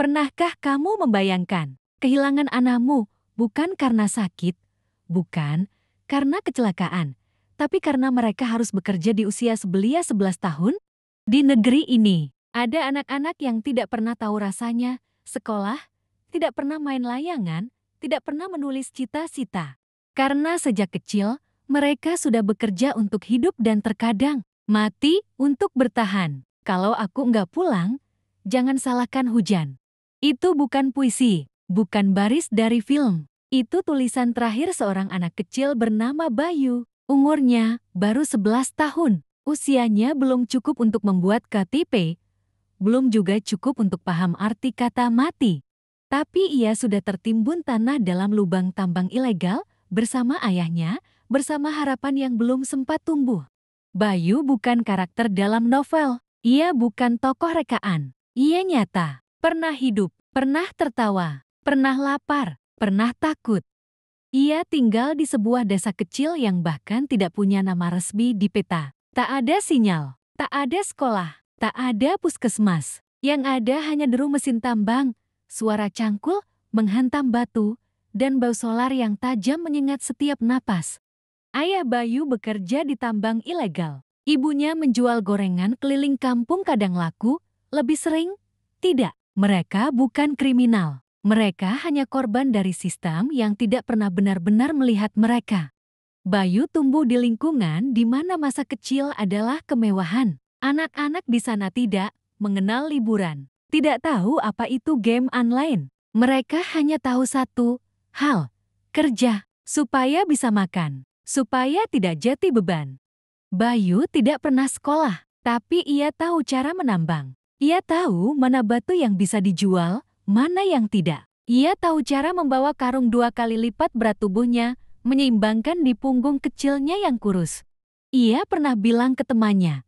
Pernahkah kamu membayangkan kehilangan anakmu bukan karena sakit, bukan karena kecelakaan, tapi karena mereka harus bekerja di usia sebelia 11 tahun? Di negeri ini, ada anak-anak yang tidak pernah tahu rasanya sekolah, tidak pernah main layangan, tidak pernah menulis cita-cita. Karena sejak kecil, mereka sudah bekerja untuk hidup dan terkadang mati untuk bertahan. Kalau aku nggak pulang, jangan salahkan hujan. Itu bukan puisi, bukan baris dari film. Itu tulisan terakhir seorang anak kecil bernama Bayu. Umurnya baru 11 tahun. Usianya belum cukup untuk membuat KTP, belum juga cukup untuk paham arti kata mati. Tapi ia sudah tertimbun tanah dalam lubang tambang ilegal bersama ayahnya, bersama harapan yang belum sempat tumbuh. Bayu bukan karakter dalam novel. Ia bukan tokoh rekaan. Ia nyata. Pernah hidup, pernah tertawa, pernah lapar, pernah takut. Ia tinggal di sebuah desa kecil yang bahkan tidak punya nama resmi di peta. Tak ada sinyal, tak ada sekolah, tak ada puskesmas. Yang ada hanya deru mesin tambang, suara cangkul menghantam batu, dan bau solar yang tajam menyengat setiap napas. Ayah Bayu bekerja di tambang ilegal. Ibunya menjual gorengan keliling kampung kadang laku, lebih sering tidak. Mereka bukan kriminal. Mereka hanya korban dari sistem yang tidak pernah benar-benar melihat mereka. Bayu tumbuh di lingkungan di mana masa kecil adalah kemewahan. Anak-anak di sana tidak mengenal liburan, tidak tahu apa itu game online. Mereka hanya tahu satu hal, kerja, supaya bisa makan, supaya tidak jatuh beban. Bayu tidak pernah sekolah, tapi ia tahu cara menambang. Ia tahu mana batu yang bisa dijual, mana yang tidak. Ia tahu cara membawa karung 2 kali lipat berat tubuhnya, menyeimbangkan di punggung kecilnya yang kurus. Ia pernah bilang ke temannya,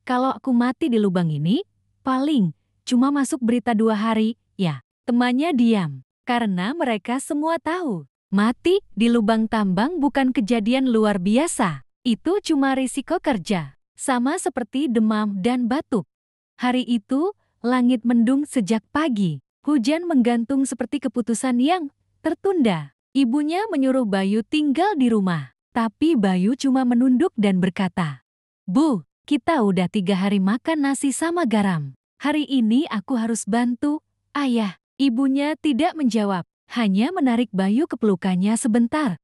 "Kalau aku mati di lubang ini, paling cuma masuk berita 2 hari, ya." Temannya diam, karena mereka semua tahu, mati di lubang tambang bukan kejadian luar biasa. Itu cuma risiko kerja, sama seperti demam dan batuk. Hari itu, langit mendung sejak pagi. Hujan menggantung seperti keputusan yang tertunda. Ibunya menyuruh Bayu tinggal di rumah. Tapi Bayu cuma menunduk dan berkata, "Bu, kita udah 3 hari makan nasi sama garam. Hari ini aku harus bantu, Ayah." Ibunya tidak menjawab, hanya menarik Bayu ke pelukannya sebentar.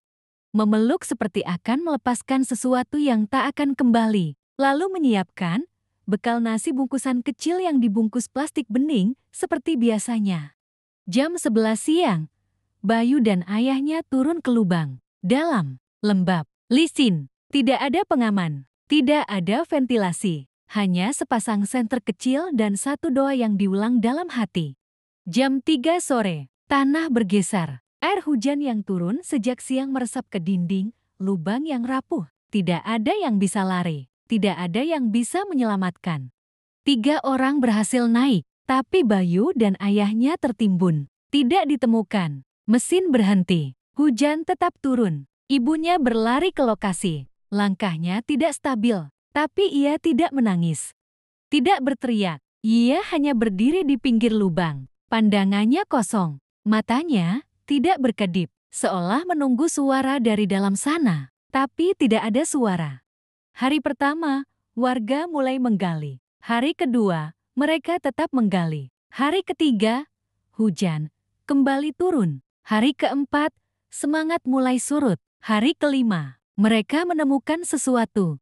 Memeluk seperti akan melepaskan sesuatu yang tak akan kembali. Lalu menyiapkan bekal nasi bungkusan kecil yang dibungkus plastik bening seperti biasanya. Jam 11 siang, Bayu dan ayahnya turun ke lubang. Dalam, lembab, licin, tidak ada pengaman, tidak ada ventilasi. Hanya sepasang senter kecil dan satu doa yang diulang dalam hati. Jam 3 sore, tanah bergeser. Air hujan yang turun sejak siang meresap ke dinding, lubang yang rapuh. Tidak ada yang bisa lari. Tidak ada yang bisa menyelamatkan. 3 orang berhasil naik, tapi Bayu dan ayahnya tertimbun. Tidak ditemukan. Mesin berhenti. Hujan tetap turun. Ibunya berlari ke lokasi. Langkahnya tidak stabil, tapi ia tidak menangis. Tidak berteriak. Ia hanya berdiri di pinggir lubang. Pandangannya kosong. Matanya tidak berkedip, seolah menunggu suara dari dalam sana. Tapi tidak ada suara. Hari pertama, warga mulai menggali. Hari kedua, mereka tetap menggali. Hari ketiga, hujan kembali turun. Hari keempat, semangat mulai surut. Hari kelima, mereka menemukan sesuatu.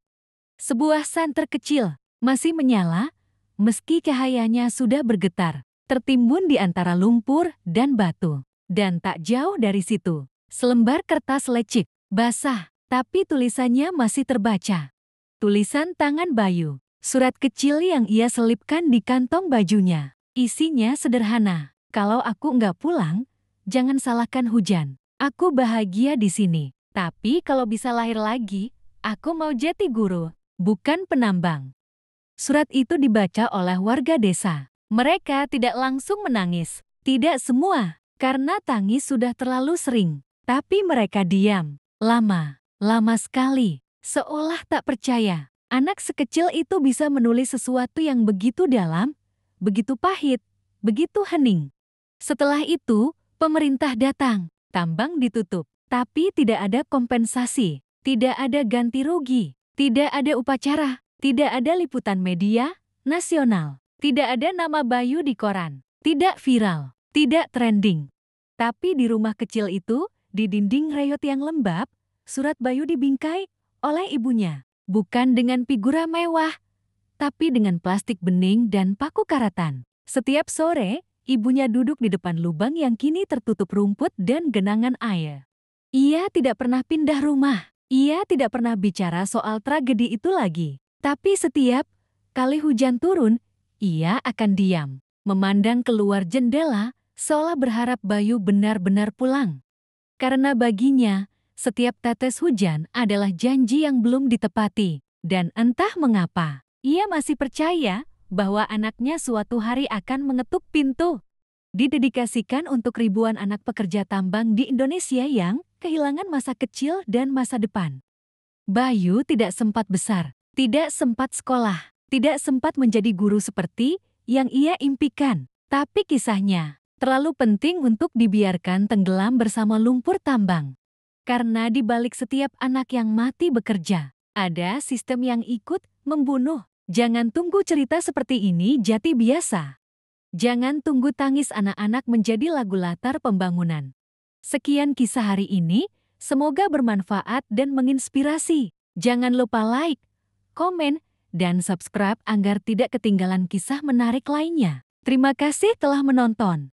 Sebuah santer kecil, masih menyala, meski cahayanya sudah bergetar, tertimbun di antara lumpur dan batu. Dan tak jauh dari situ, selembar kertas lecik, basah, tapi tulisannya masih terbaca. Tulisan tangan Bayu, surat kecil yang ia selipkan di kantong bajunya. Isinya sederhana, "Kalau aku nggak pulang, jangan salahkan hujan. Aku bahagia di sini. Tapi kalau bisa lahir lagi, aku mau jadi guru, bukan penambang." Surat itu dibaca oleh warga desa. Mereka tidak langsung menangis. Tidak semua, karena tangis sudah terlalu sering. Tapi mereka diam, lama sekali. Seolah tak percaya, anak sekecil itu bisa menulis sesuatu yang begitu dalam, begitu pahit, begitu hening. Setelah itu, pemerintah datang, tambang ditutup, tapi tidak ada kompensasi, tidak ada ganti rugi, tidak ada upacara, tidak ada liputan media nasional, tidak ada nama Bayu di koran, tidak viral, tidak trending. Tapi di rumah kecil itu, di dinding reyot yang lembab, surat Bayu dibingkai oleh ibunya, bukan dengan figura mewah, tapi dengan plastik bening dan paku karatan. Setiap sore, ibunya duduk di depan lubang yang kini tertutup rumput dan genangan air. Ia tidak pernah pindah rumah. Ia tidak pernah bicara soal tragedi itu lagi. Tapi setiap kali hujan turun, ia akan diam, memandang keluar jendela, seolah berharap Bayu benar-benar pulang. Karena baginya, setiap tetes hujan adalah janji yang belum ditepati. Dan entah mengapa, ia masih percaya bahwa anaknya suatu hari akan mengetuk pintu. Didedikasikan untuk ribuan anak pekerja tambang di Indonesia yang kehilangan masa kecil dan masa depan. Bayu tidak sempat besar, tidak sempat sekolah, tidak sempat menjadi guru seperti yang ia impikan. Tapi kisahnya terlalu penting untuk dibiarkan tenggelam bersama lumpur tambang. Karena di balik setiap anak yang mati bekerja, ada sistem yang ikut membunuh. Jangan tunggu cerita seperti ini jadi biasa. Jangan tunggu tangis anak-anak menjadi lagu latar pembangunan. Sekian kisah hari ini, semoga bermanfaat dan menginspirasi. Jangan lupa like, komen, dan subscribe agar tidak ketinggalan kisah menarik lainnya. Terima kasih telah menonton.